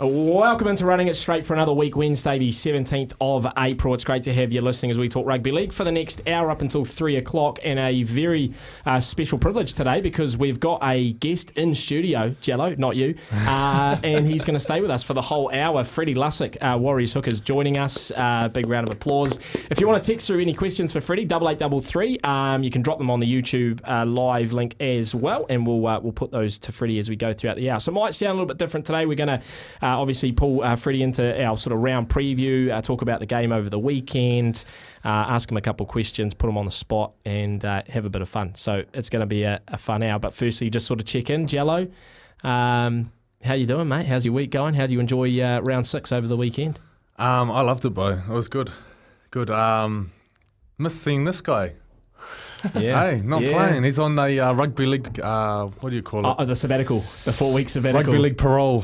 Welcome into Running It Straight for another week, Wednesday the 17th of April. It's great to have you listening as we talk rugby league for the next hour up until 3 o'clock, and a very special privilege today because we've got a guest in studio, Jello, not you, and he's going to stay with us for the whole hour. Freddy Lussick, Warriors Hook, is joining us. Big round of applause. If you want to text through any questions for Freddy, 8833, you can drop them on the YouTube live link as well, and we'll put those to Freddy as we go throughout the hour. So it might sound a little bit different today. We're going to obviously pull Freddy into our sort of round preview, talk about the game over the weekend, ask him a couple of questions, put him on the spot, and have a bit of fun. So it's going to be a fun hour. But firstly, just sort of check in. Jello, how you doing, mate? How's your week going? How do you enjoy round 6 over the weekend? I loved it, bro. It was good. Good. Missed seeing this guy. Yeah. Hey, not playing. He's on the rugby league, what do you call it? Oh, the sabbatical, the 4 week sabbatical. Rugby league parole.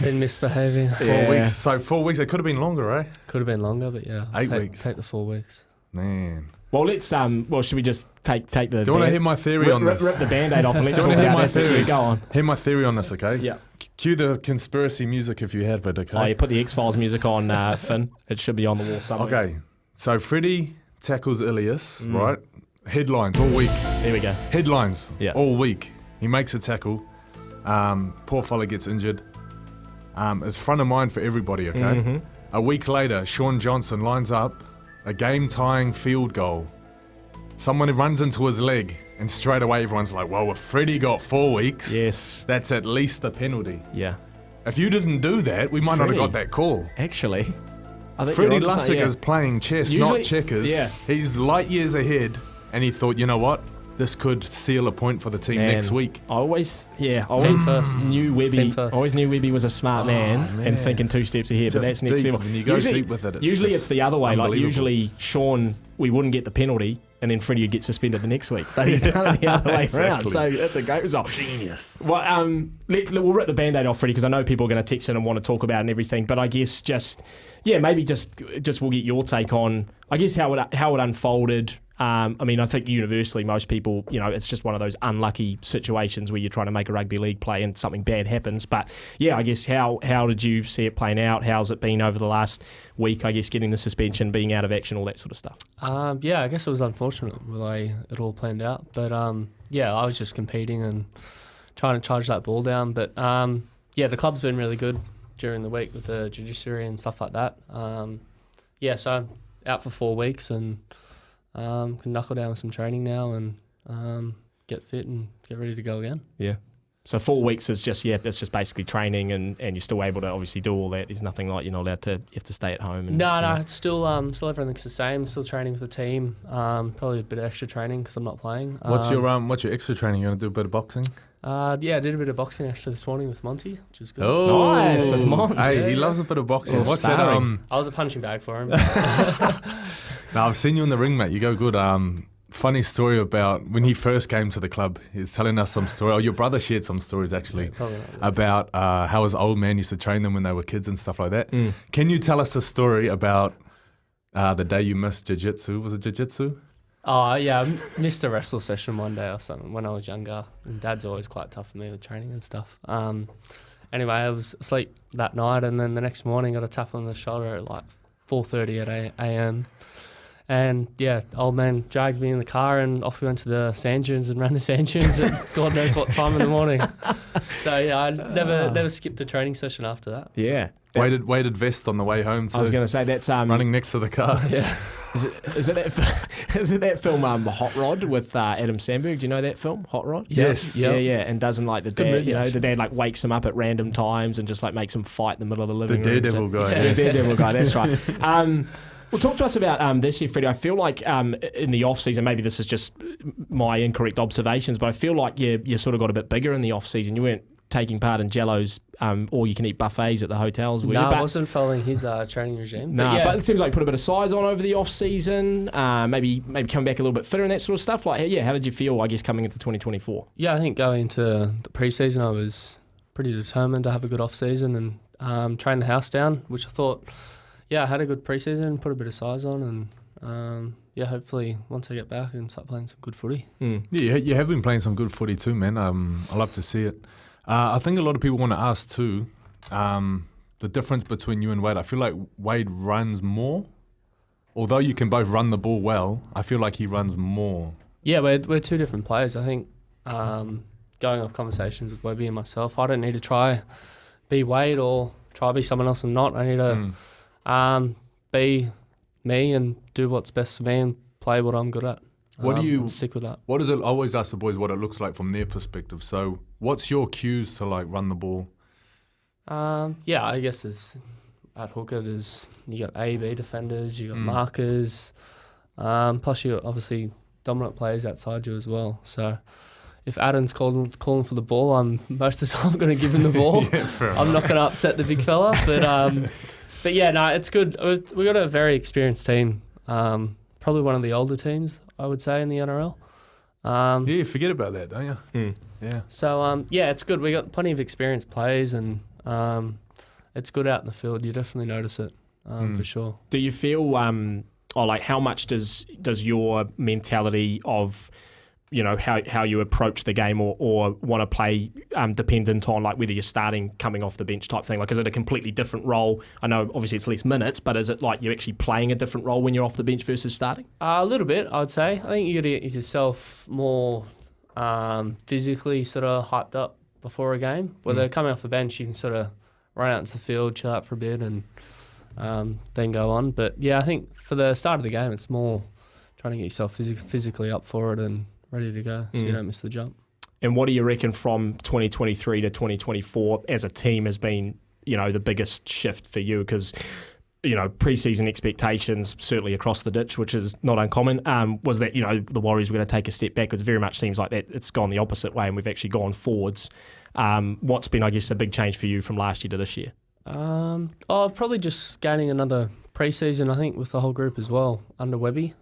Been misbehaving. 4 weeks. So 4 weeks, it could have been longer, eh? Could have been longer, but yeah. 8 weeks. Take the 4 weeks. Man. Well, let's. Should we just take the? Do you want to hear my theory on this? Rip the Band-Aid off and let's Do you talk want to hear about my that. theory? Go on. Hear my theory on this, okay? Yeah. Cue the conspiracy music if you have it, okay? Oh, you put the X-Files music on, Finn. It should be on the wall somewhere. Okay. So Freddy tackles Ilias, right? Headlines all week. There we go. Headlines all week. He makes a tackle. Poor fella gets injured. It's front of mind for everybody, okay? Mm-hmm. A week later, Sean Johnson lines up a game-tying field goal. Someone runs into his leg, and straight away everyone's like, well, if Freddy got 4 weeks, Yes. that's at least a penalty. Yeah. If you didn't do that, we might not have got that call. Actually, I think Freddie you're onto Lussick something, is playing chess, Usually- not checkers. yeah. He's light years ahead, and he thought, you know what? This could seal a point for the team next week. I always first. knew Webby. Team first. Always knew Webby was a smart man and thinking 2 steps ahead. But Just that's next deep. level. When you go deep with it, it's usually just it's the other way. Like unbelievable. usually Sean, we wouldn't get the penalty, and then Freddie would get suspended the next week. But he's done it the other way around. So that's a great result. Genius. Well, we'll rip the Band-Aid off, Freddie, because I know people are going to text in and want to talk about it and everything. But I guess maybe just we'll get your take on, I guess, how it unfolded. I mean, I think universally most people, it's just one of those unlucky situations where you're trying to make a rugby league play and something bad happens. But yeah, I guess how did you see it playing out? How's it been over the last week? I guess getting the suspension, being out of action, all that sort of stuff. Yeah, I guess it was unfortunate the way it all planned out. But yeah, I was just competing and trying to charge that ball down. But yeah, the club's been really good during the week with the judiciary and stuff like that. Yeah, so I'm out for 4 weeks and can knuckle down with some training now and get fit and get ready to go again. Yeah. So 4 weeks is just, it's just basically training and you're still able to obviously do all that. There's nothing like you're not allowed to, you have to stay at home. And, No, it's still everything's the same. Still training with the team. Probably a bit of extra training because I'm not playing. What's your extra training? You want to do a bit of boxing? Yeah, I did a bit of boxing actually this morning with Monty, which was good. Oh, nice, with Mons. Hey, he loves a bit of boxing. Yeah, What's sparring. that? I was a punching bag for him. Now, I've seen you in the ring, mate. You go good. Funny story about when he first came to the club. He's telling us some story. Oh, your brother shared some stories actually about how his old man used to train them when they were kids and stuff like that. Can you tell us a story about the day you missed jiu-jitsu? Was it jiu-jitsu? Oh, yeah, I missed a wrestle session one day or something when I was younger. And Dad's always quite tough for me with training and stuff. Anyway, I was asleep that night and then the next morning got a tap on the shoulder at like 4:30 at a.m. And yeah, old man dragged me in the car and off we went to the sand dunes and ran the sand dunes at God knows what time in the morning. So yeah, I never skipped a training session after that. Yeah. Weighted vest on the way home too. I was going to say that's running next to the car. Yeah. Is it that film Hot Rod with Adam Sandberg? Do you know that film, Hot Rod? Yes. Yeah. And doesn't like the Good dad, movie, the dad like wakes him up at random times and just like makes him fight in the middle of the living The room. Daredevil guy. Yeah, the Daredevil guy. That's right. Well, talk to us about this year, Freddie. I feel like in the off season, maybe this is just my incorrect observations, but I feel like you sort of got a bit bigger in the off season. You weren't taking part in Jello's all-you-can-eat buffets at the hotels, were you? No, I wasn't following his training regime. No, yeah. but it seems like you put a bit of size on over the off-season, maybe coming back a little bit fitter and that sort of stuff. Like, yeah, how did you feel, I guess, coming into 2024? Yeah, I think going into the pre-season, I was pretty determined to have a good off-season and train the house down, which I thought, yeah, I had a good pre-season, put a bit of size on, and yeah, hopefully once I get back I can start playing some good footy. Yeah, you have been playing some good footy too, man. I love to see it. I think a lot of people want to ask too, the difference between you and Wade. I feel like Wade runs more. Although you can both run the ball well, I feel like he runs more. Yeah, we're two different players. I think going off conversations with Webby and myself, I don't need to try be Wade or try be someone else I'm not. I need to be me and do what's best for me and play what I'm good at. What do you and stick with that? What is it? I always ask the boys what it looks like from their perspective. So, what's your cues to like run the ball? Yeah, I guess it's at hooker. You got A, B defenders, you got markers, plus you got obviously dominant players outside you as well. So, if Adam's calling for the ball, I'm most of the time going to give him the ball. I'm not going to upset the big fella, but yeah, no, it's good. We got a very experienced team. Probably one of the older teams, I would say, in the NRL. Yeah, you forget about that, don't you? Yeah. So, yeah, it's good. We got plenty of experienced players, and it's good out in the field. You definitely notice it, for sure. Do you feel, like how much does your mentality of, how you approach the game or want to play dependent on like whether you're starting, coming off the bench type thing? Like, is it a completely different role? I know obviously it's less minutes, but is it like you're actually playing a different role when you're off the bench versus starting? A little bit, I would say. I think you got to get yourself more physically sort of hyped up before a game. Whether coming off the bench, you can sort of run out into the field, chill out for a bit, and then go on. But yeah, I think for the start of the game, it's more trying to get yourself physically up for it and ready to go so you don't miss the jump. And what do you reckon from 2023 to 2024 as a team has been, the biggest shift for you? Because, pre-season expectations, certainly across the ditch, which is not uncommon, was that, the Warriors were going to take a step backwards. Very much seems like that it's gone the opposite way and we've actually gone forwards. What's been, I guess, a big change for you from last year to this year? Probably just gaining another pre-season, I think, with the whole group as well, under Webby.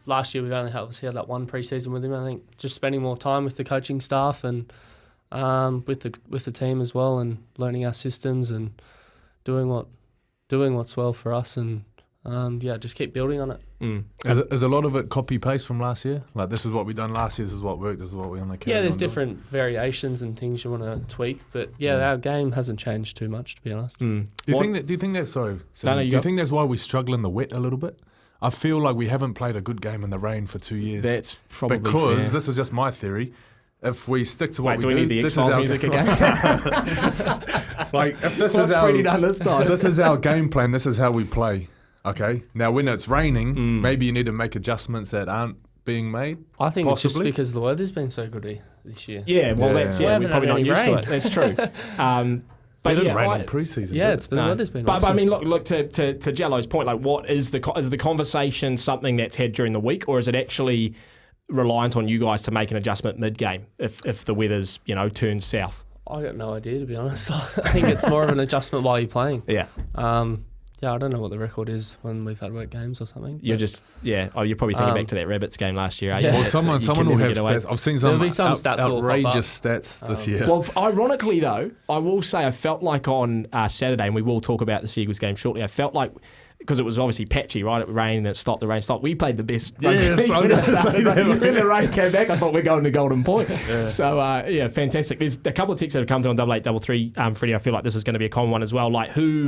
Last year we only had that one pre-season with him. I think just spending more time with the coaching staff and with the team as well, and learning our systems and doing what's well for us, and just keep building on it. Is a lot of it copy-paste from last year? Like, this is what we done last year, this is what worked, this is what we want to carry on. Yeah, there's different variations and things you want to tweak, but our game hasn't changed too much, to be honest. Do you think that's why we struggle in the wet a little bit? I feel like we haven't played a good game in the rain for 2 years. That's probably because fair. this is just my theory. If we stick to what we do, need the X-Files music again? Like, if this What's is Freddy done this time? This is our game plan. This is how we play. Okay. Now, when it's raining, maybe you need to make adjustments that aren't being made. I think possibly. It's just because the weather's been so good this year. Yeah, well, we're probably not used to it. That's true. But it didn't rain in pre-season. Yeah, the weather's been awesome. But I mean, look to Jello's point. Like, what is the conversation something that's had during the week, or is it actually reliant on you guys to make an adjustment mid-game if the weather's turns south? I got no idea, to be honest. I think it's more of an adjustment while you're playing. Yeah. I don't know what the record is when we've had wet games or something. You're you're probably thinking back to that Rabbits game last year. Well, someone will have stats. I've seen some outrageous stats this year. Well, ironically though, I will say I felt like on Saturday, and we will talk about the Seagulls game shortly, I felt like, because it was obviously patchy, right? It rained and it stopped, the rain stopped. We played the best. Yes, when the rain came back, I thought we're going to Golden Point. Yeah. So, fantastic. There's a couple of texts that have come through on 8833. Freddie, I feel like this is going to be a common one as well. Like, who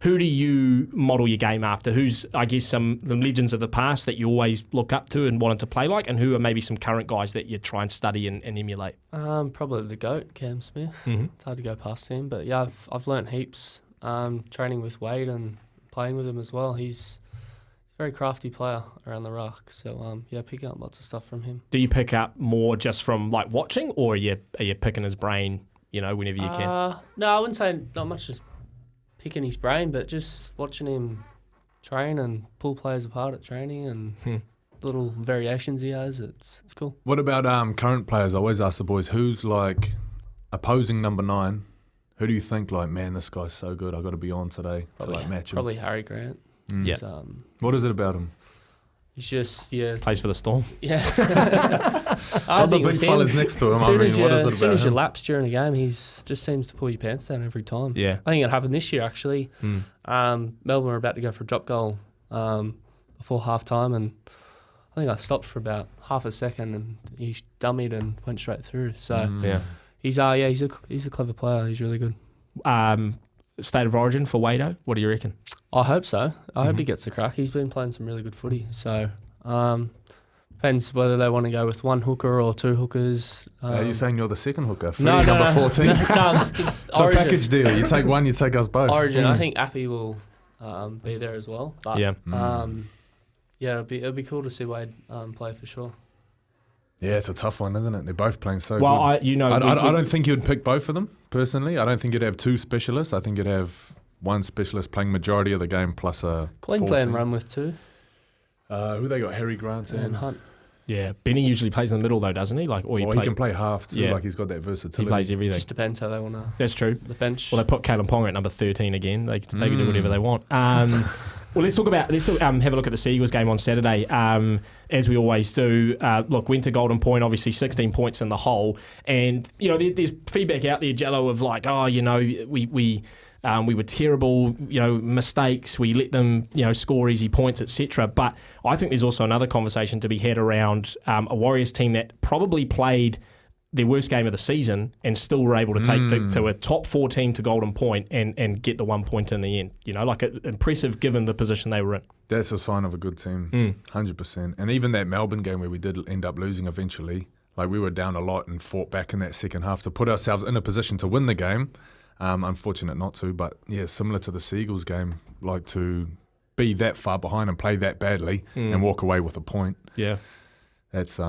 do you model your game after? Who's, I guess, the legends of the past that you always look up to and wanted to play like, and who are maybe some current guys that you try and study and emulate? Probably the GOAT, Cam Smith. It's hard to go past him, but yeah, I've learnt heaps training with Wade and playing with him as well. He's a very crafty player around the ruck. So, picking up lots of stuff from him. Do you pick up more just from, like, watching, or are you picking his brain, whenever you can? No, I wouldn't say not much just picking his brain, but just watching him train and pull players apart at training and little variations he has. It's cool. What about current players? I always ask the boys, who's, like, opposing number 9? Who do you think, like, man, this guy's so good, I've got to be on today to match him? Probably Harry Grant. Yeah. What is it about him? He's just, plays for the Storm. Yeah. The big fella's next to him. As soon as you lapse during a game, he just seems to pull your pants down every time. Yeah. I think it happened this year, actually. Melbourne were about to go for a drop goal before half-time, and I think I stopped for about half a second, and he dummied and went straight through. So, He's a clever player. He's really good. State of origin for Wado? What do you reckon? I hope so. I hope he gets a crack. He's been playing some really good footy. So depends whether they want to go with one hooker or two hookers. Are you saying you're the second hooker? No, number 14? No, It's a package deal. You take one, you take us both. Origin, I think Appy will be there as well. But, Yeah. it'll be cool to see Wade play for sure. Yeah, it's a tough one, isn't it? They're both playing so good. I don't think you'd pick both of them, personally. I don't think you'd have two specialists. I think you'd have one specialist playing majority of the game plus a Queensland 14. run with two. Who they got? Harry Grant And Hunt. Yeah, Benny usually plays in the middle though, doesn't he? He can play half too. Yeah. Like he's got that versatility. He plays everything. Just depends how they want to. That's true. The bench. Well, they put Kalen Ponga at number 13 again. They can do whatever they want. Well, let's have a look at the Seagulls game on Saturday, as we always do. Look, went to Golden Point, obviously 16 points in the hole, and there's feedback out there, Jello, of like, we were terrible, mistakes. We let them, score easy points, etc. But I think there's also another conversation to be had around a Warriors team that probably played their worst game of the season and still were able to take to a top 4 team to Golden Point and get the 1 point in the end. Impressive given the position they were in. That's a sign of a good team, 100%. And even that Melbourne game where we did end up losing eventually, like we were down a lot and fought back in that second half to put ourselves in a position to win the game. Unfortunate not to, but yeah, similar to the Seagulls game, like to be that far behind and play that badly and walk away with a point. Yeah. That's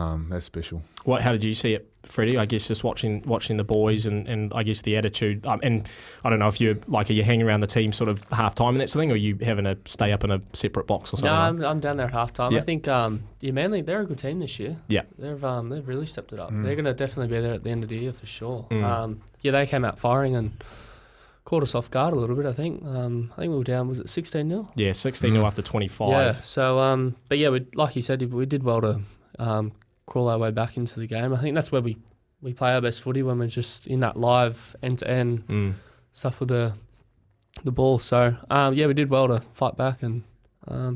special. How did you see it, Freddie? I guess just watching the boys and I guess the attitude. And I don't know if are you hanging around the team sort of half time and that sort of thing, or are you having to stay up in a separate box or something? No, I'm down there at half time. Yeah. I think Manly, they're a good team this year. Yeah, they've really stepped it up. They're going to definitely be there at the end of the year for sure. They came out firing and caught us off guard a little bit. I think we were down. Was it 16-0? Yeah, 16-0 after 25. Yeah. So like you said, we did well to crawl our way back into the game. I think that's where we play our best footy, when we're just in that live end-to-end stuff with the ball. So, we did well to fight back and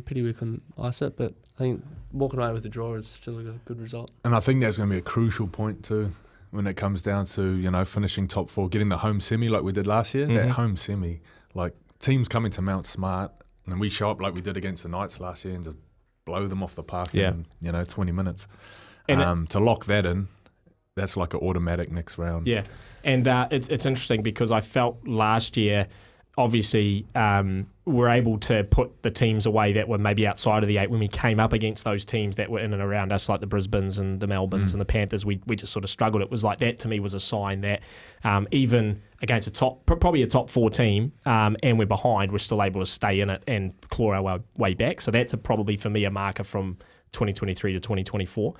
pity we couldn't ice it. But I think walking away with the draw is still a good result. And I think that's going to be a crucial point too when it comes down to, finishing top 4, getting the home semi like we did last year. That home semi, like teams coming to Mount Smart and we show up like we did against the Knights last year and just blow them off the park in 20 minutes. And to lock that in, that's like an automatic next round. Yeah, and it's interesting because I felt last year, obviously, we're able to put the teams away that were maybe outside of the 8 when we came up against those teams that were in and around us, like the Brisbanes and the Melbournes and the Panthers. We just sort of struggled. It was like that to me was a sign that even against probably a top 4 team, and we're behind, we're still able to stay in it and claw our way back. So that's probably for me a marker from 2023 to 2024.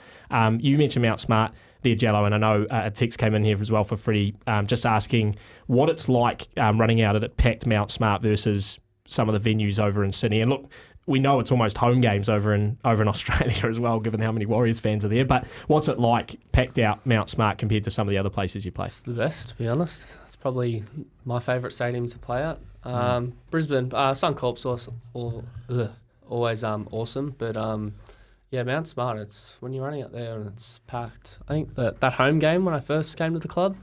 You mentioned Mount Smart there, Jello, and I know a text came in here as well for Freddie, just asking what it's like running out at a packed Mount Smart versus some of the venues over in Sydney. And look, we know it's almost home games over in Australia as well, given how many Warriors fans are there. But what's it like packed out Mount Smart compared to some of the other places you play? It's the best, to be honest. It's probably my favourite stadium to play at. Brisbane, Suncorp's always awesome, but Mount Smart, it's when you're running out there and it's packed. I think that home game when I first came to the club,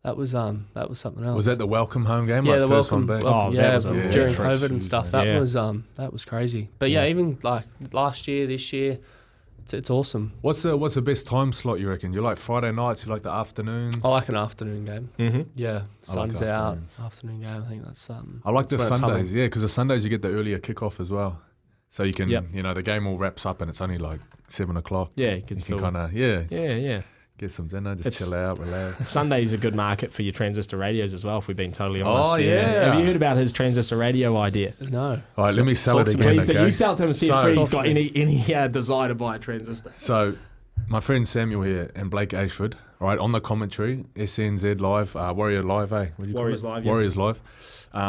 that was something else. Was that the welcome home game? Yeah, like the first welcome. one back? That was during trash COVID and stuff. That was crazy. But even like last year, this year, it's awesome. What's the best time slot you reckon? You like Friday nights? You like the afternoons? I like an afternoon game. Mm-hmm. Yeah, sun's like out. Afternoon game. I think that's I like the Sundays. Yeah, because the Sundays you get the earlier kickoff as well. So you can, the game all wraps up and it's only like 7 o'clock. Yeah, you can kind of, get some dinner, just chill out, relax. Sunday's a good market for your transistor radios as well, if we've been totally honest. Oh, yeah. Have you heard about his transistor radio idea? No. All right, let me sell it again, okay? You sell it to him and see if Freddie's got any desire to buy a transistor. So my friend Samuel here and Blake Ashford, right, on the commentary, SENZ Live, Warrior Live, Warriors Live, yeah. Warriors Live.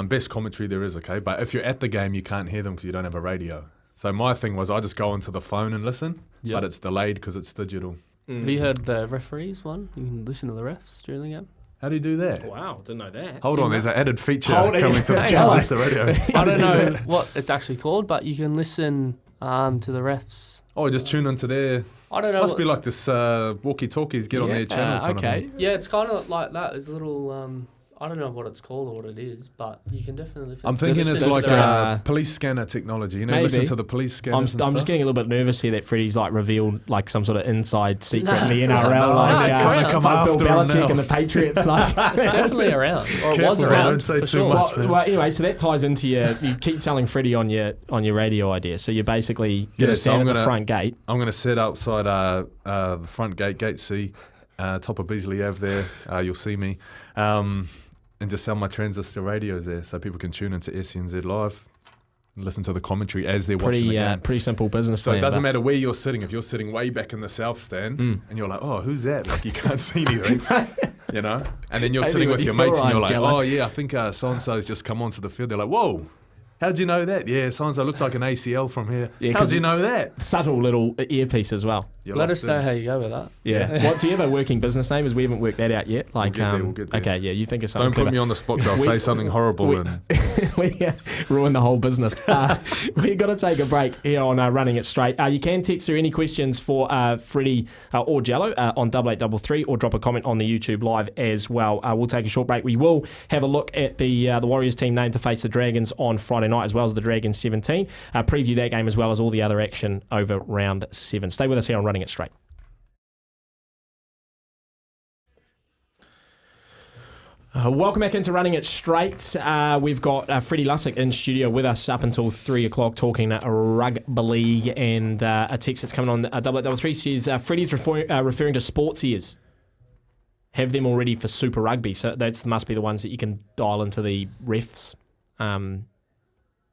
Best commentary there is, okay? But if you're at the game, you can't hear them because you don't have a radio. So my thing was I just go onto the phone and listen, but it's delayed because it's digital. Have you heard the referees one? You can listen to the refs during the game. How do you do that? Wow, didn't know that. Hold on, there's an added feature coming to the transistor radio. I don't know what it's actually called, but you can listen to the refs. Oh, just tune into their... I don't know. Must be like this walkie-talkies get on their channel. Okay. Yeah, it's kind of like that. There's a little I don't know what it's called or what it is, but you can definitely. I'm thinking it's like police scanner technology. You know, listen to the police scanners. I'm just getting a little bit nervous here that Freddie's like revealed like some sort of inside secret in the NRL. It's like Bill Belichick and the Patriots. Like it's definitely around, or it was around. Don't say for too sure. much. Well, anyway, so that ties into you keep selling Freddie on your radio idea. So you're basically going to stand at the front gate. I'm going to sit outside the front gate C, top of Beasley Ave there. You'll see me. And just sell my transistor radios there so people can tune into SENZ Live and listen to the commentary as they're watching the game. Pretty simple business So plan. it doesn't matter where you're sitting. If you're sitting way back in the south stand and you're like, oh, who's that? Like you can't see anything, you know? And then you're sitting with your mates and you're like, oh, yeah, I think so-and-so's just come onto the field. They're like, whoa. How'd you know that? Yeah, so-and-so looks like an ACL from here. Yeah, how'd you know that? Subtle little earpiece as well. Let us know how you go with that. Yeah. What do you have a working business name? As we haven't worked that out yet. Like, we'll get there. Okay, yeah, you think of something. Don't put me on the spot. I'll say something horrible we ruin the whole business. We've got to take a break here on Running It Straight. You can text through any questions for Freddie or Jello on 8833 or drop a comment on the YouTube live as well. We'll take a short break. We will have a look at the Warriors team named to face the Dragons on Friday night, as well as the Dragons 17. Preview that game as well as all the other action over round 7. Stay with us here on Running It Straight. Welcome back into Running It Straight. We've got Freddy Lussick in studio with us up until 3 o'clock talking rugby league, and a text that's coming on 8833 says Freddy's referring to sports ears. Have them already for Super Rugby, so that must be the ones that you can dial into the refs.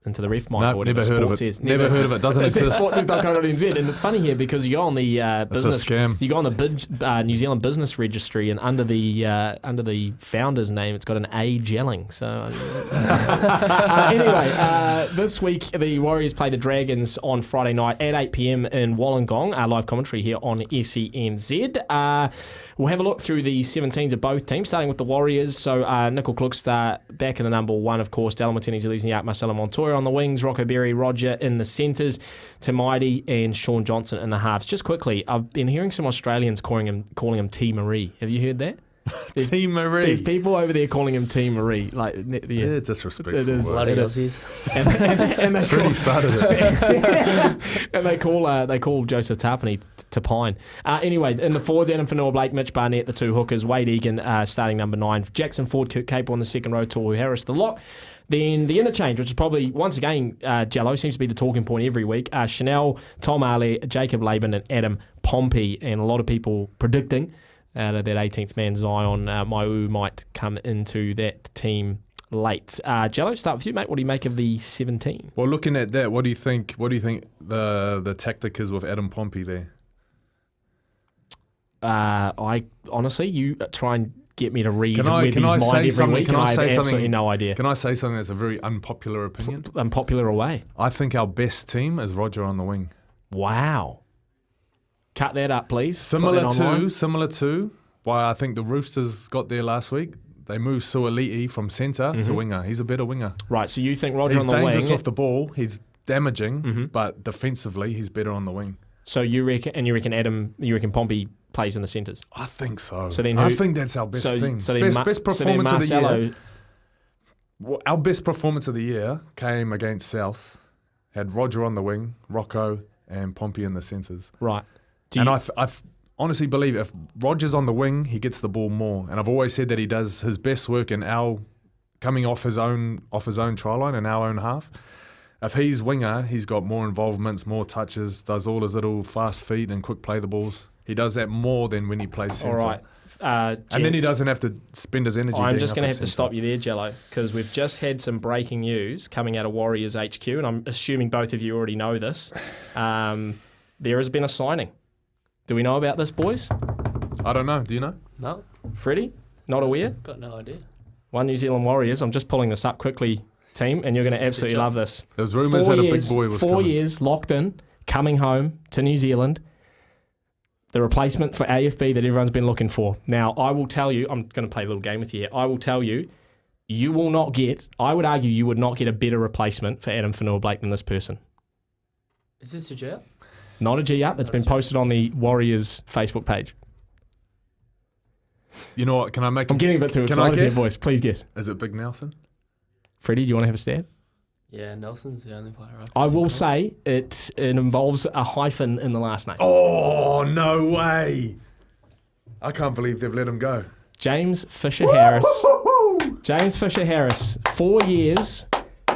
Into the ref mic or whatever. Never heard of it. Never heard of it. Doesn't exist. Sports.co.nz, and it's funny here because you go on the business. It's a scam. You go on the New Zealand Business Registry, and under the founder's name, it's got an A gelling. So anyway, this week the Warriors play the Dragons on Friday night at 8 p.m. in Wollongong. Live commentary here on SENZ. We'll have a look through the 17s of both teams, starting with the Warriors. So Nickel Kluckster back in the number 1, of course. Dallin Watene-Zelezniak, Marcelo Montoya on the wings, Rocco Berry, Roger in the centres, Tim Whitey and Sean Johnson in the halves. Just quickly, I've been hearing some Australians calling him T. Marie. Have you heard that? T. Marie. There's people over there calling him T. Marie. Like, yeah, disrespectful. It is. Bloody Aussies. And they Freddie started it. And they call Joseph Tarpany to pine. Anyway, in the forwards, Adam Fanua-Blake, Mitch Barnett, the two hookers, Wade Egan starting number 9, Jackson Ford, Kirk Capel on the second row, Toru Harris the lock. Then the interchange, which is probably, once again, Jello seems to be the talking point every week. Chanel, Tom Ale, Jacob Laban and Adam Pompey, and a lot of people predicting that 18th man Zion Maiu might come into that team late. Jello, start with you, mate. What do you make of the 17? Well, looking at that, what do you think the tactic is with Adam Pompey there? I honestly, you try and get me to read can I say every something? week, and I have absolutely no idea. Can I say something that's a very unpopular opinion? Unpopular away. I think our best team is Roger on the wing. Wow. Cut that up, please. Similar to why I think the Roosters got there last week. They moved Suoliti from centre to winger. He's a better winger. Right, so you think Roger on the wing... He's dangerous off the ball. He's damaging, but defensively, he's better on the wing. So you reckon Pompey plays in the centres? I think so. I think that's our best team. So best performance of the year. Well, our best performance of the year came against South. Had Roger on the wing, Rocco, and Pompey in the centres. Right. I honestly believe if Roger's on the wing, he gets the ball more. And I've always said that he does his best work in coming off his own try line in our own half. If he's winger, he's got more involvements, more touches, does all his little fast feet and quick play the balls. He does that more than when he plays centre. All right. And then he doesn't have to spend his energy. I'm just going to have to stop you there, Jello, because we've just had some breaking news coming out of Warriors HQ, and I'm assuming both of you already know this. There has been a signing. Do we know about this, boys? I don't know. Do you know? No. Freddie? Not aware? Got no idea. One New Zealand Warriors. I'm just pulling this up quickly, team, and you're going to absolutely love this. There's rumours that a big boy was 4 years locked in, coming home to New Zealand. The replacement for AFB that everyone's been looking for. Now, I will tell you, I'm going to play a little game with you here. I will tell you, you will not get, I would argue you would not get a better replacement for Adam Fanua-Blake than this person. Is this a G-up? Not a G-up. It's been posted on the Warriors Facebook page. You know what? Can I make? I'm getting a bit too excited here, boys. Please guess. Is it Big Nelson? Freddie, do you want to have a stab? Yeah, Nelson's the only player I will say it involves a hyphen in the last name. Oh, no way. I can't believe they've let him go. James Fisher-Harris. James Fisher-Harris, 4 years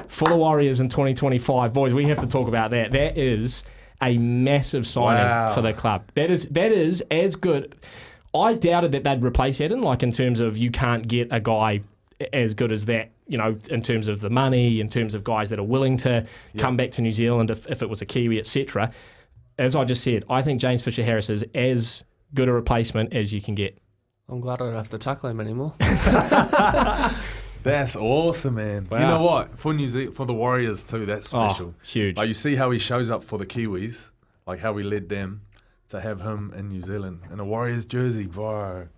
for the Warriors in 2025. Boys, we have to talk about that. That is a massive signing for the club. That is as good. I doubted that they'd replace Eden, like in terms of you can't get a guy as good as that, you know, in terms of the money, in terms of guys that are willing to come back to New Zealand if it was a Kiwi, etc. As I just said, I think James Fisher-Harris is as good a replacement as you can get. I'm glad I don't have to tackle him anymore. That's awesome, man. Wow. You know what? For New Zealand, for the Warriors too, that's special. Huge. Like you see how he shows up for the Kiwis, like how we led them to have him in New Zealand in a Warriors jersey, bro.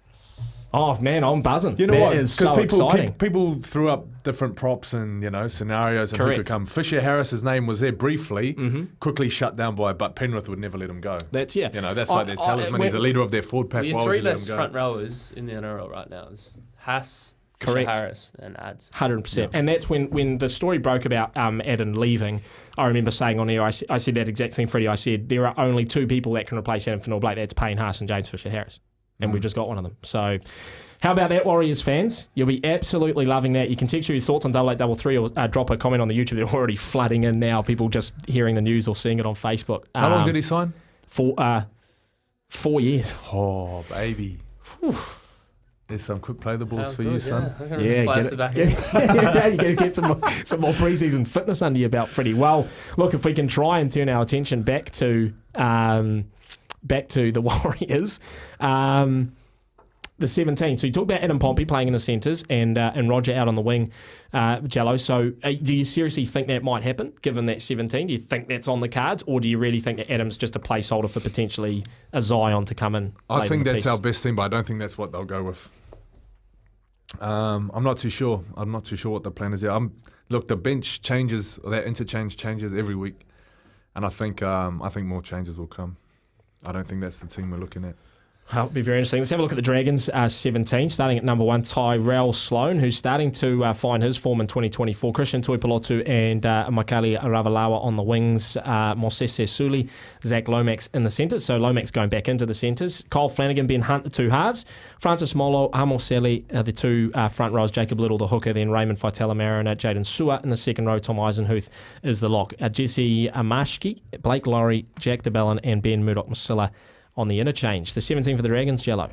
Oh man, I'm buzzing. You know what? Is so exciting. People threw up different props and scenarios and who could come. Fisher-Harris's name was there briefly, quickly shut down but Penrith would never let him go. That's that's like their talisman. He's a leader of their forward pack. Your three best front rowers in the NRL right now is Haas, Fisher-Harris and Ads. 100%. Yeah. And that's when the story broke about Adam leaving. I remember saying on air, I said that exact thing, Freddie. I said there are only two people that can replace Adam Fanua-Blake. That's Payne Haas and James Fisher-Harris. And we've just got one of them. So how about that, Warriors fans? You'll be absolutely loving that. You can text your thoughts on 8833 or drop a comment on the YouTube. They're already flooding in now, people just hearing the news or seeing it on Facebook. How long did he sign? For 4 years. Oh, baby. Whew. There's some quick play the balls for you, son. Yeah, get it. You got to get some more preseason fitness under your belt, Freddie. Well, look, if we can try and turn our attention back to the Warriors, the 17. So you talked about Adam Pompey playing in the centres and Roger out on the wing, Jello. So do you seriously think that might happen, given that 17? Do you think that's on the cards, or do you really think that Adam's just a placeholder for potentially a Zion to come in? I think that's our best team, but I don't think that's what they'll go with. I'm not too sure. I'm not too sure what the plan is there. Look, the bench changes, that interchange changes every week, and I think more changes will come. I don't think that's the team we're looking at. That'll be very interesting. Let's have a look at the Dragons 17, starting at number 1, Tyrell Sloan, who's starting to find his form in 2024. Christian Tuipulotu and Makali Ravalawa on the wings. Mosese Suli, Zach Lomax in the centres. So Lomax going back into the centres. Kyle Flanagan, Ben Hunt, the two halves. Francis Molo, Hamoseli, the two front rows. Jacob Little, the hooker. Then Raymond Faitala-Mariner, Jaden Sewer in the second row. Tom Eisenhuth is the lock. Jesse Amashki, Blake Laurie, Jack DeBellin, and Ben Murdoch-Masilla on the interchange. The 17 for the Dragons, Jello.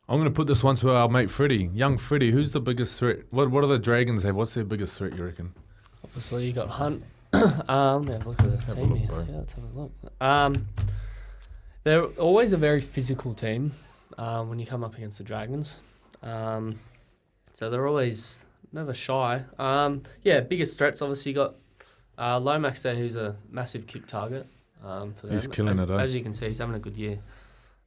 I'm going to put this one to our mate Freddie. Young Freddie, who's the biggest threat? What do the Dragons have? What's their biggest threat, you reckon? Obviously, you got Hunt. Let me have a look at the team here. Yeah, let's have a look. They're always a very physical team when you come up against the Dragons. So they're always never shy. Biggest threats, obviously, you got Lomax there, who's a massive kick target. For them. He's killing it, as you can see, he's having a good year.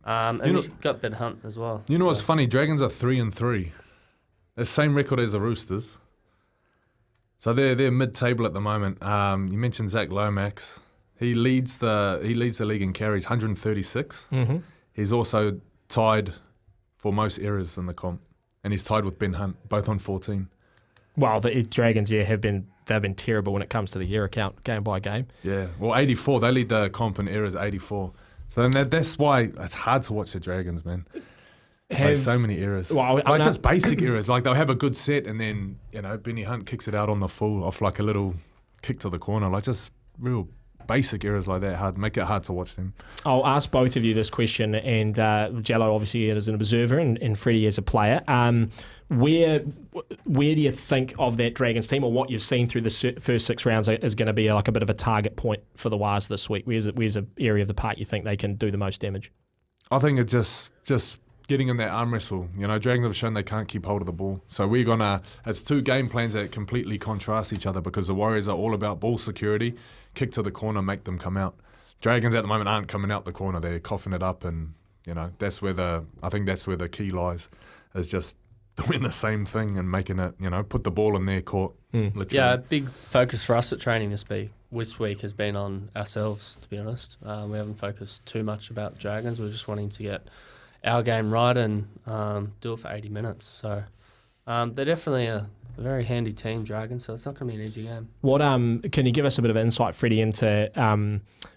And you've got Ben Hunt as well. You know what's funny? Dragons are 3-3. The same record as the Roosters. So they're mid-table at the moment. You mentioned Zach Lomax. He leads the league in carries, 136. Mm-hmm. He's also tied for most errors in the comp, and he's tied with Ben Hunt, both on 14. Well, the Dragons, they've been terrible when it comes to the year account, game by game. Yeah, well, 84. They lead the comp in errors, 84. So then that's why it's hard to watch the Dragons, man. Have so many errors. Well, just basic errors. Like they'll have a good set, and then Benny Hunt kicks it out on the full off like a little kick to the corner. Like just real basic errors like that. Make it hard to watch them. I'll ask both of you this question, and Jello obviously as an observer, and Freddie as a player. Where do you think of that Dragons team, or what you've seen through the first 6 rounds is going to be like a bit of a target point for the Wars this week? Where's an area of the park you think they can do the most damage? I think it's just getting in that arm wrestle. Dragons have shown they can't keep hold of the ball. So it's 2 game plans that completely contrast each other, because the Warriors are all about ball security, kick to the corner, make them come out. Dragons at the moment aren't coming out the corner. They're coughing it up, and that's where the key lies, is just doing the same thing and making it, put the ball in their court. Literally. Yeah, a big focus for us at training this week has been on ourselves, to be honest. We haven't focused too much about Dragons. We're just wanting to get our game right and do it for 80 minutes. So they're definitely a very handy team, Dragons, so it's not going to be an easy game. What can you give us a bit of insight, Freddie, into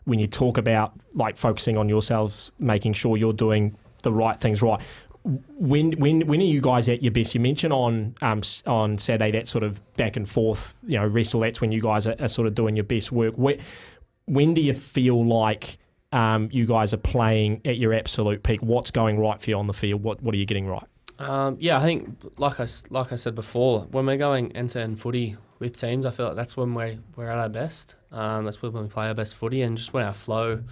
when you talk about like focusing on yourselves, making sure you're doing the right things right? When are you guys at your best? You mentioned on Saturday that sort of back and forth, wrestle. That's when you guys are sort of doing your best work. When do you feel like you guys are playing at your absolute peak? What's going right for you on the field? What are you getting right? I think like I said before, when we're going end-to-end footy with teams, I feel like that's when we're at our best. That's when we play our best footy, and just when our flow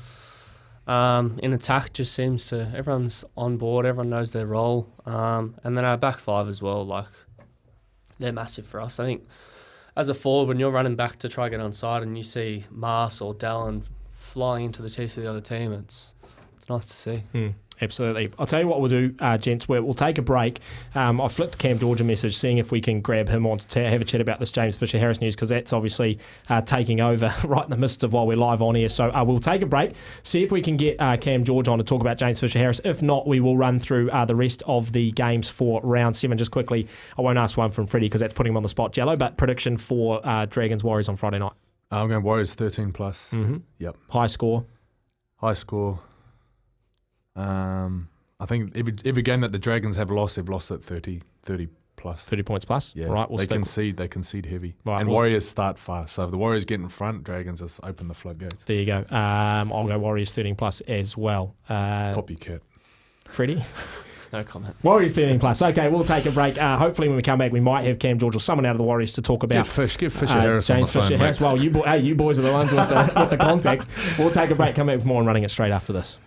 in attack just seems to, everyone's on board, everyone knows their role, and then our back five as well, like they're massive for us. I think as a forward, when you're running back to try to get onside and you see Mars or Dallin flying into the teeth of the other team, it's nice to see. Absolutely. I'll tell you what we'll do, gents. We'll take a break. I flicked Cam George a message, seeing if we can grab him on to have a chat about this James Fisher-Harris news, because that's obviously taking over right in the midst of while we're live on air. So we'll take a break, see if we can get Cam George on to talk about James Fisher-Harris. If not, we will run through the rest of the games for round 7. Just quickly, I won't ask one from Freddie because that's putting him on the spot, Jello, but prediction for Dragons Warriors on Friday night. I'm going Warriors 13 plus. Mm-hmm. Yep. High score. I think every game that the Dragons have lost, they've lost at 30 plus. 30 points plus? Yeah. Right, they concede heavy. Right, and Warriors start fast. So if the Warriors get in front, Dragons just open the floodgates. There you go. I'll go Warriors 13 plus as well. Copycat. Freddie? No comment. Warriors 13 plus. Okay, we'll take a break. Hopefully when we come back, we might have Cam George or someone out of the Warriors to talk about. Get Fisher-Harris on the James phone, Fisher-Harris. Well, you boys are the ones with the contacts. We'll take a break, come back with more and running it straight after this.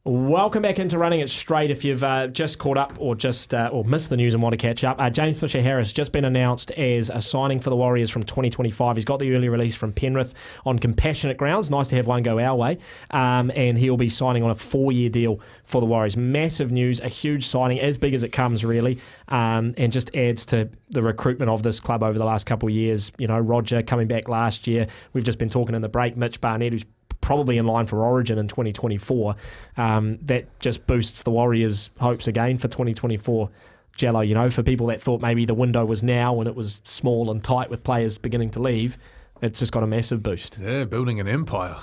Welcome back into Running It Straight. If you've just caught up or missed the news and want to catch up, James Fisher-Harris just been announced as a signing for the Warriors from 2025. He's got the early release from Penrith on compassionate grounds. Nice to have one go our way. And he'll be signing on a 4-year deal for the Warriors. Massive news, a huge signing, as big as it comes really, and just adds to the recruitment of this club over the last couple of years. Roger coming back last year. We've just been talking in the break, Mitch Barnett, who's probably in line for Origin in 2024. That just boosts the Warriors' hopes again for 2024. Jello, for people that thought maybe the window was now when it was small and tight with players beginning to leave, it's just got a massive boost. Yeah, building an empire.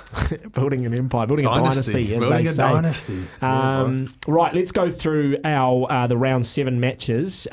building a dynasty, as they say. Dynasty. Right, let's go through the round 7 matches,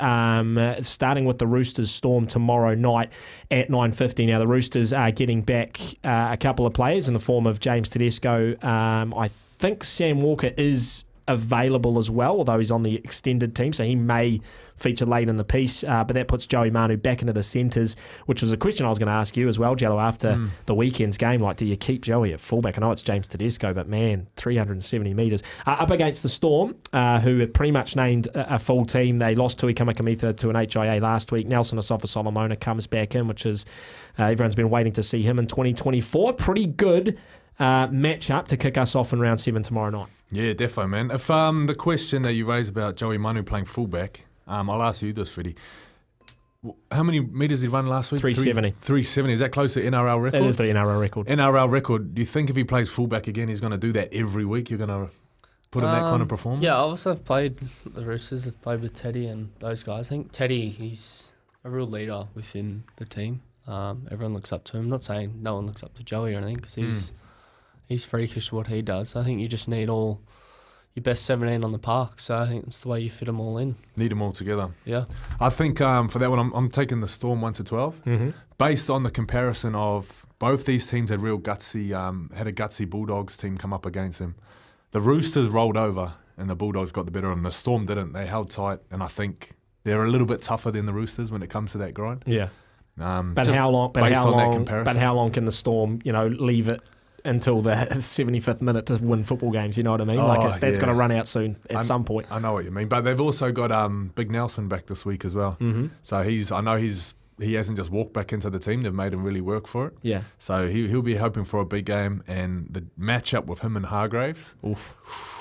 starting with the Roosters Storm tomorrow night at 9:50. Now, the Roosters are getting back a couple of players in the form of James Tedesco. I think Sam Walker is available as well, although he's on the extended team, so he may feature late in the piece, but that puts Joey Manu back into the centres, which was a question I was going to ask you as well, Jello, after the weekend's game. Like, do you keep Joey at fullback? I know it's James Tedesco, but man, 370 metres. Up against the Storm, who have pretty much named a full team. They lost Tui Kamikamica to an HIA last week. Nelson Asafa-Solomona comes back in, which is, everyone's been waiting to see him in 2024. Pretty good match-up to kick us off in round 7 tomorrow night. Yeah, defo, man. If the question that you raised about Joey Manu playing fullback, I'll ask you this, Freddie. How many metres did he run last week? 370. 370. Is that close to NRL record? It is the NRL record. NRL record. Do you think if he plays fullback again, he's going to do that every week? You're going to put in that kind of performance? Yeah, obviously I've played the Roosters. I've played with Teddy and those guys. I think Teddy, he's a real leader within the team. Everyone looks up to him. I'm not saying no one looks up to Joey or anything, because he's freakish what he does. I think you just need all your best 17 on the park. So I think that's the way you fit them all in. Need them all together. Yeah. I think for that one, I'm taking the Storm 1 to 12. Based on the comparison of both these teams had real gutsy, had a gutsy Bulldogs team come up against them. The Roosters rolled over and the Bulldogs got the better of them. The Storm didn't. They held tight, and I think they're a little bit tougher than the Roosters when it comes to that grind. Yeah. But how long can the Storm, leave it until the 75th minute to win football games? You know what I mean? That's got to run out soon at some point. I know what you mean, but they've also got Big Nelson back this week as well. So he hasn't just walked back into the team. They've made him really work for it. Yeah. So he'll be hoping for a big game, and the matchup with him and Hargraves.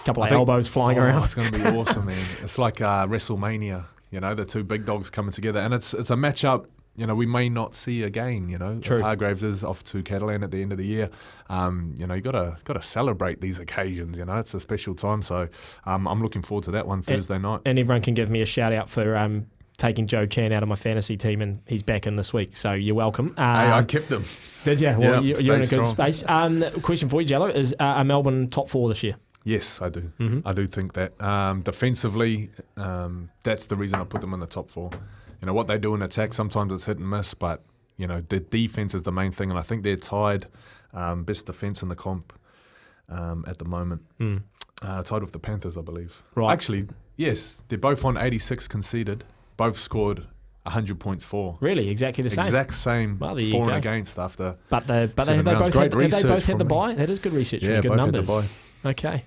Couple of elbows flying around. It's going to be awesome, man. It's like WrestleMania. The two big dogs coming together, and it's a matchup we may not see again. True. If Hargraves is off to Catalan at the end of the year, you got to celebrate these occasions. It's a special time. So I'm looking forward to that one Thursday night. And everyone can give me a shout out for taking Joe Chan out of my fantasy team, and he's back in this week. So you're welcome. Hey, I kept them. Did you? Well, Yep, you're in a stay good strong. space. Question for you, Jello, is are Melbourne top 4 this year? Yes, I do. Mm-hmm. I do think that. Defensively, that's the reason I put them in the top 4. What they do in attack, sometimes it's hit and miss, but, the defence is the main thing, and I think they're tied best defence in the comp at the moment. Tied with the Panthers, I believe. Right. Actually, yes, they're both on 86 conceded. Both scored 100 points for. Really, exactly the same. Exact same Well, there you for go. and against after. But they both rounds. have Great they both research had the from bye. That is good research. Yeah, Good both numbers. had the bye. Okay.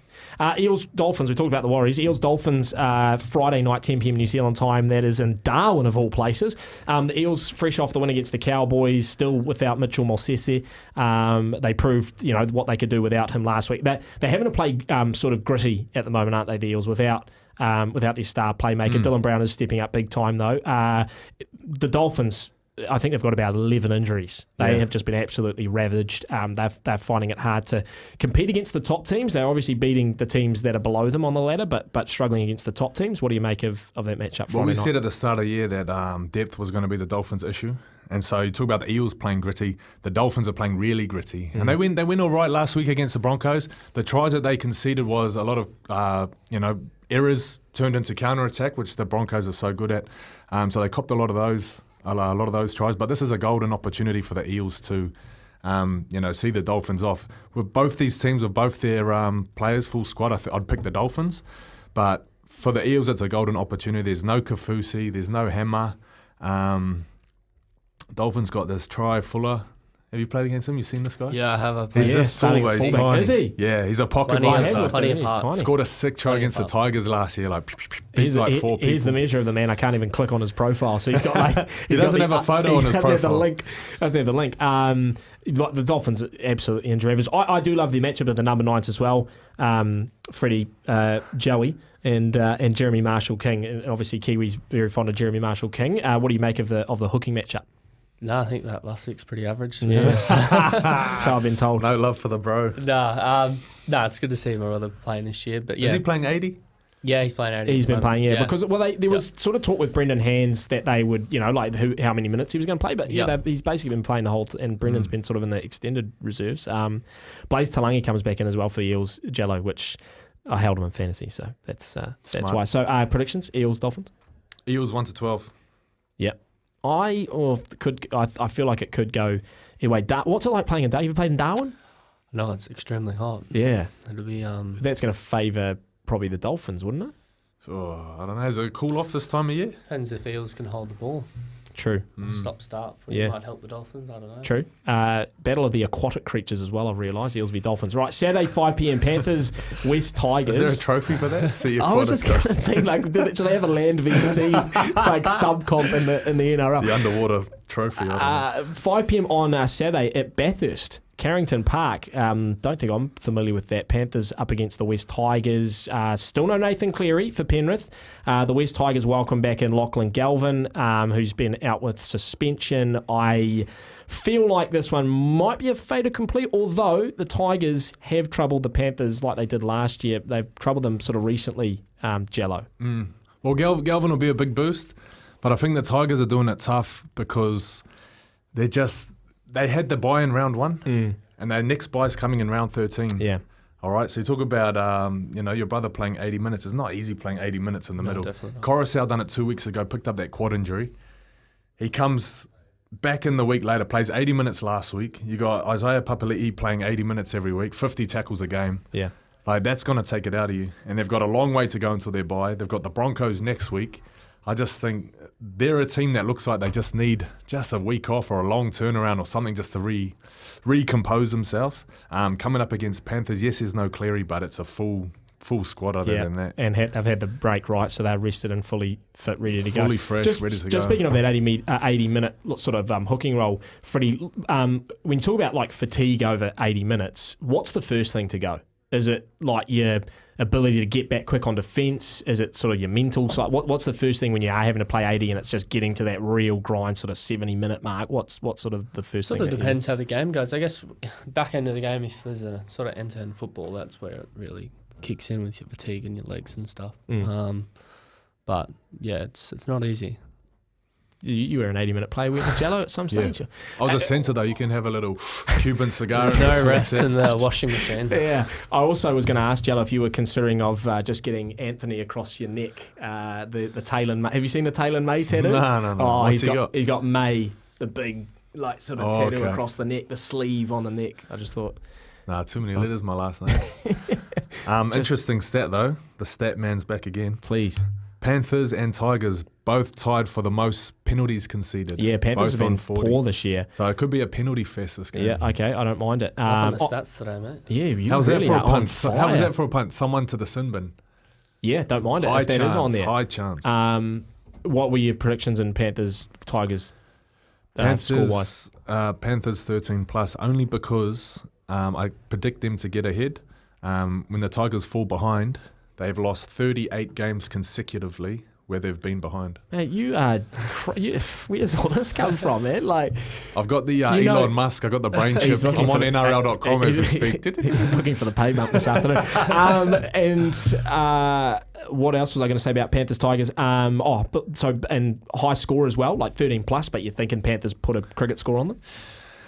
Eels Dolphins. We talked about the Warriors. Eels Dolphins Friday night, 10 p.m. New Zealand time. That is in Darwin of all places. The Eels fresh off the win against the Cowboys, still without Mitchell Mosese. They proved what they could do without him last week. They're having to play sort of gritty at the moment, aren't they? The Eels without their star playmaker. Dylan Brown is stepping up big time though. The Dolphins, I think they've got about 11 injuries. They have just been absolutely ravaged. They're finding it hard to compete against the top teams. They're obviously beating the teams that are below them on the ladder, but struggling against the top teams. What do you make of that matchup? Well, we Friday night? said at the start of the year that depth was going to be the Dolphins' issue. And so you talk about the Eels playing gritty. The Dolphins are playing really gritty. And they win all right last week against the Broncos. The tries that they conceded was a lot of, errors turned into counter-attack, which the Broncos are so good at. So they copped a lot of those tries. But this is a golden opportunity for the Eels to, see the Dolphins off. With both these teams, with both their players, full squad, I'd pick the Dolphins. But for the Eels, it's a golden opportunity. There's no Kafusi. There's no Hammer. Dolphins got this try, Fuller. Have you played against him? You seen this guy? Yeah, I have. He's just starting tall, at but he's fullback. tiny. Is he? Yeah, he's a pocket Plenty of linebacker. heart. Plenty of He's heart. tiny. Scored a sick try Plenty against the of heart. Tigers last year. Beat like 4 people. Here's the measure of the man. I can't even click on his profile. So he's got like He doesn't have a photo on his He doesn't have the profile. link. Doesn't have the link. Like the Dolphins are absolutely injury ravaged. I do love the matchup of the number 9s as well. Freddie, Joey, and Jeremy Marshall King. And obviously Kiwis very fond of Jeremy Marshall King. What do you make of the hooking matchup? No, I think that Lussick's pretty average. Yeah. So I've been told. No love for the bro. No, it's good to see my brother playing this year. But Is yeah, he playing 80? yeah, he's playing 80. He's been playing, yeah. because there was sort of talk with Brendan Hands that they would, how many minutes he was going to play, but he's basically been playing the whole, and Brendan's been sort of in the extended reserves. Blaze Talangi comes back in as well for the Eels, Jello, which I held him in fantasy, so that's why. So predictions: Eels, Dolphins. Eels 1-12. Yep. I feel like it could go anyway. What's it like playing in Darwin? Have you played in Darwin? No, it's extremely hot. Yeah, It'll be that's going to favour probably the Dolphins, wouldn't it? Oh, I don't know. Is it cool off this time of year? depends if Eels can hold the ball. True. Stop start for Yeah. might help the Dolphins. I don't know. True. Battle of the aquatic creatures as well, I've realised. Eels v Dolphins. Right, Saturday, 5 p.m. Panthers, West Tigers. Is there a trophy for that? See I was just going to think, do they have a land VC sub-comp in the NRL? the underwater trophy. I don't know. 5 p.m. on Saturday at Bathurst, Carrington Park. Don't think I'm familiar with that. Panthers up against the West Tigers. Still no Nathan Cleary for Penrith. The West Tigers welcome back in Lachlan Galvin, who's been out with suspension. I feel like this one might be a fait accompli, although the Tigers have troubled the Panthers like they did last year. They've troubled them sort of recently, Jello. Well, Galvin will be a big boost, but I think the Tigers are doing it tough because they had the bye in round 1, and their next bye is coming in round 13. Yeah. All right, so you talk about your brother playing 80 minutes. It's not easy playing 80 minutes in the middle. Definitely not. Coruscant done it 2 weeks ago, picked up that quad injury. He comes back in the week later, plays 80 minutes last week. You got Isaiah Papali'i playing 80 minutes every week, 50 tackles a game. Yeah. Like, that's going to take it out of you. And they've got a long way to go until their bye. They've got the Broncos next week. I just think they're a team that looks like they just need just a week off or a long turnaround or something just to recompose themselves. Coming up against Panthers, yes, there's no Cleary, but it's a full squad other than that. And they've had the break, right, so they're rested and fully fit, ready to go. Fully fresh, ready to go. Just speaking of that 80-minute sort of hooking role, Freddie, when you talk about like fatigue over 80 minutes, what's the first thing to go? Is it like ability to get back quick on defence? Is it sort of your mental side? What's the first thing when you are having to play 80 and it's just getting to that real grind sort of 70-minute mark? What's sort of the first thing? Sort of depends how the game goes. I guess back end of the game, if there's a sort of end-to-end football, that's where it really kicks in with your fatigue and your legs and stuff. But yeah, it's not easy. You were an 80-minute play with Jello at some stage. Yeah. I was a centre though. You can have a little Cuban cigar. There's no rest in the washing machine. Yeah. I also was going to ask Jello if you were considering of just getting Anthony across your neck. The Taylor May. Have you seen the Taylor May tattoo? No. Oh, What's he got? He's got May, the big sort of tattoo across the neck, the sleeve on the neck. I just thought. Nah, too many letters. My last name. Interesting stat though. The stat man's back again. Please. Panthers and Tigers both tied for the most penalties conceded. Yeah, Panthers both have been 40. poor this year. So it could be a penalty fest this game. Yeah, okay, I don't mind it. On the stats today, mate. Yeah, you How's really that for a are on punt? fire. How was that for a punt? Someone to the sin bin. Yeah, don't mind it High if that chance, is on there. High chance. What were your predictions in Panthers Tigers score-wise? Panthers 13 plus only because I predict them to get ahead. When the Tigers fall behind, they've lost 38 games consecutively where they've been behind. Mate, you are... where's all this come from, man? Like, I've got the Elon Musk. I've got the brain chip. I'm on NRL.com as we speak. He's looking for the pay bump this afternoon. What else was I going to say about Panthers Tigers? And high score as well, like 13 plus. But you're thinking Panthers put a cricket score on them?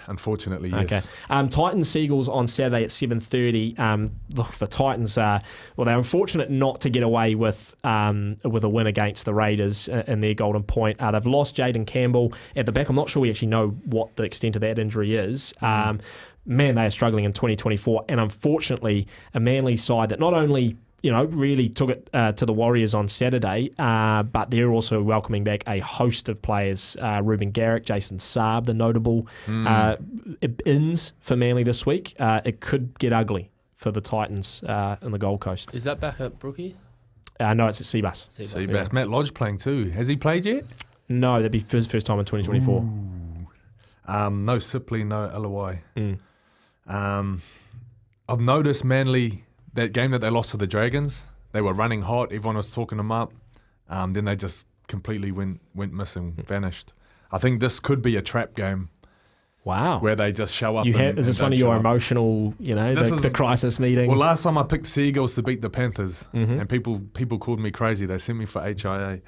Unfortunately, yes. Okay. Titans Seagulls on Saturday at 7:30. Look, the Titans they're unfortunate not to get away with a win against the Raiders in their Golden Point. They've lost Jaden Campbell at the back. I'm not sure we actually know what the extent of that injury is. Man, they are struggling in 2024, and unfortunately, a Manly side that not only really took it to the Warriors on Saturday, but they're also welcoming back a host of players. Ruben Garrick, Jason Saab, the notable ins for Manly this week. It could get ugly for the Titans in the Gold Coast. Is that back at Brookie? No, it's at Seabass. Seabass. Yeah. Matt Lodge playing too. Has he played yet? No, that'd be his first time in 2024. No Sipley, no LOI. I've noticed Manly... That game that they lost to the Dragons, they were running hot. Everyone was talking them up. Then they just completely went missing, vanished. I think this could be a trap game. Wow. Where they just show up. Is this one of your emotional, the crisis meeting? Well, last time I picked Seagulls to beat the Panthers, and people called me crazy. They sent me for HIA.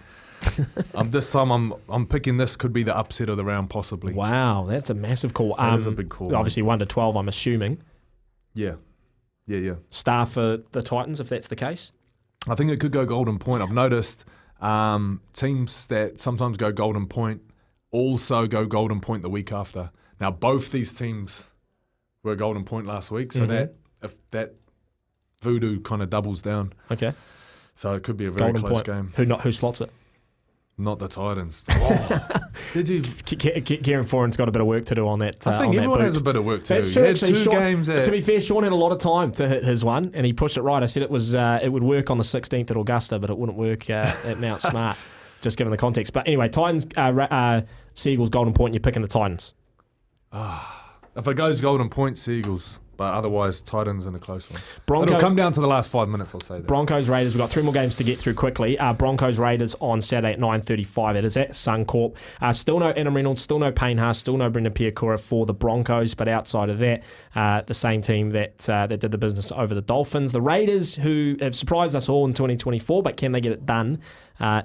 This time I'm picking this could be the upset of the round, possibly. Wow, that's a massive call. That is a big call. Obviously, 1-12, I'm assuming. Yeah. Star for the Titans, if that's the case? I think it could go Golden Point. I've noticed teams that sometimes go Golden Point also go Golden Point the week after. Now, both these teams were Golden Point last week, so if that voodoo kind of doubles down. Okay. So it could be a very close game. Who slots it? Not the Titans. Did you? Kieran Foran's got a bit of work to do on that. I think everyone has a bit of work to do. That's true. Actually, games. To be fair, Sean had a lot of time to hit his one, and he pushed it right. I said it would work on the 16th at Augusta, but it wouldn't work at Mount Smart, just given the context. But anyway, Titans, Seagulls, Golden Point. You're picking the Titans. If it goes Golden Point, Seagulls. But otherwise, Titans in a close one. It'll come down to the last 5 minutes, I'll say that. Broncos, Raiders, we've got 3 more games to get through quickly. Broncos, Raiders on Saturday at 9:35. It is at Suncorp. Still no Adam Reynolds, still no Payne Haas, still no Brendan Piakura for the Broncos. But outside of that, the same team that did the business over the Dolphins. The Raiders, who have surprised us all in 2024, but can they get it done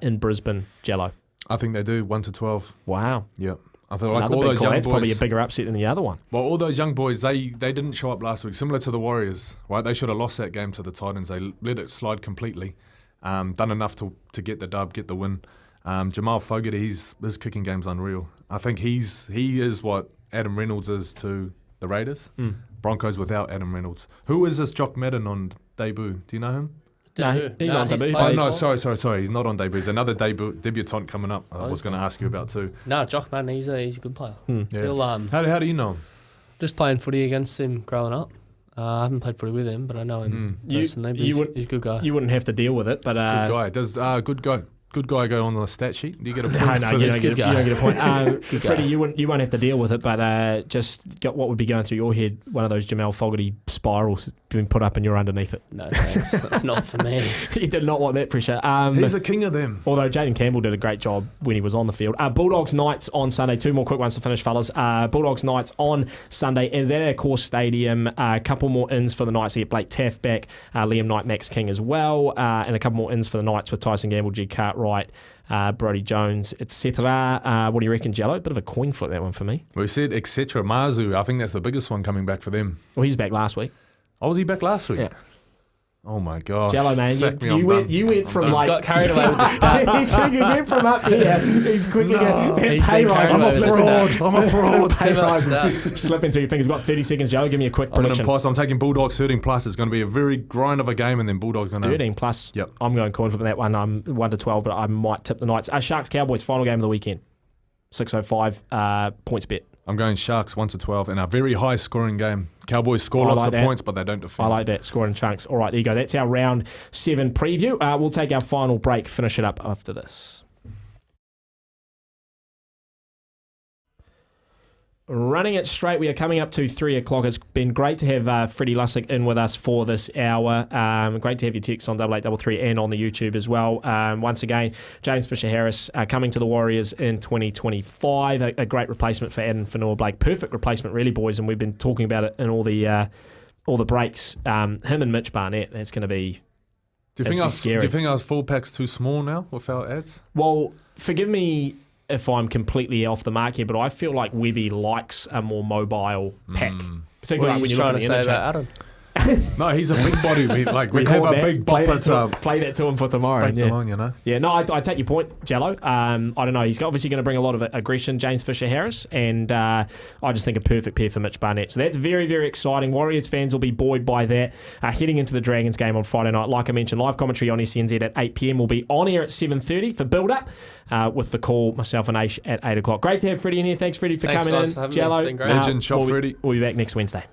in Brisbane, Jello? I think they do, 1-12. Wow. Yep. I feel like Another all those young that's boys... probably a bigger upset than the other one. Well, all those young boys, they didn't show up last week. Similar to the Warriors, right? They should have lost that game to the Titans. They let it slide completely. Done enough to get the dub, get the win. Jamal Fogarty, his kicking game's unreal. I think he is what Adam Reynolds is to the Raiders. Broncos without Adam Reynolds. Who is this Jock Madden on debut? Do you know him? No, he's on debut. Oh, no, sorry. He's not on debut. There's another debutant coming up I was going to ask you about too. No, Jock Madden, he's a good player. Yeah. How do you know him? Just playing footy against him growing up. I haven't played footy with him, but I know him personally. He's a good guy. You wouldn't have to deal with it, but... good guy. Good guy. good guy go on the stat sheet? Do you get a point? No, for you this? don't get a point. Freddie, you won't have to deal with it, but just what would be going through your head? One of those Jamal Fogarty spirals being put up and you're underneath it. No thanks, that's not for me. You did not want that pressure. He's the king of them. Although Jaden Campbell did a great job when he was on the field. Bulldogs Knights on Sunday. 2 more quick ones to finish, fellas. Bulldogs Knights on Sunday is at our core stadium. A couple more ins for the Knights to get Blake Taft back, Liam Knight, Max King as well, and a couple more ins for the Knights with Tyson Gamble, G Cartwright, Brodie Jones, etc. What do you reckon, Jello? Bit of a coin flip, that one for me. We said etc. Mazu, I think that's the biggest one coming back for them. Well, he's back last week. Oh, was he back last week? Yeah. Oh my God. Jello, man, you went from He's like... got carried away with the stats. He went from up here. He's quickly He's been carried away with the stats. I'm a fraud. Pay Too much rises stats. slipping through your fingers. We've got 30 seconds, Jello. Give me a quick I'm going prediction. to pass. I'm taking Bulldogs 13 plus. It's going to be a very grind of a game, and then Bulldogs going to... 13 plus. Yep. I'm going coin flip on that one. I'm 1 to 12, but I might tip the Knights. Sharks Cowboys, final game of the weekend. 6:05 points bet. I'm going Sharks 1 to 12 in a very high scoring game. Cowboys score lots of points, but they don't defend. I like that, scoring chunks. All right, there you go. That's our round 7 preview. We'll take our final break, finish it up after this. Running it straight, we are coming up to 3 o'clock. It's been great to have Freddy Lussick in with us for this hour. Great to have your text on 8833 and on the YouTube as well. Once again, James Fisher-Harris coming to the Warriors in 2025. A great replacement for Adam Fanua-Blake. Perfect replacement, really, boys, and we've been talking about it in all the breaks. Him and Mitch Barnett, that's going to be... Do you think our full pack's too small now with our ads? Well, forgive me if I'm completely off the mark here, but I feel like Webby likes a more mobile pack. What are you trying to say about Adam? No, he's a big body. We have a big bopper to play that to him for tomorrow. break the line, you know. Yeah, no, I take your point, Jello. I don't know. He's obviously going to bring a lot of aggression, James Fisher-Harris, and I just think a perfect pair for Mitch Barnett. So that's very, very exciting. Warriors fans will be buoyed by that. Heading into the Dragons game on Friday night, like I mentioned, live commentary on SENZ at 8 p.m. We'll be on air at 7:30 for build-up with the call, myself and Aish at 8 o'clock. Great to have Freddie in here. Thanks, Freddie, for coming guys, in. Jello, it's been great. Legend, shot Freddie. We'll be back next Wednesday.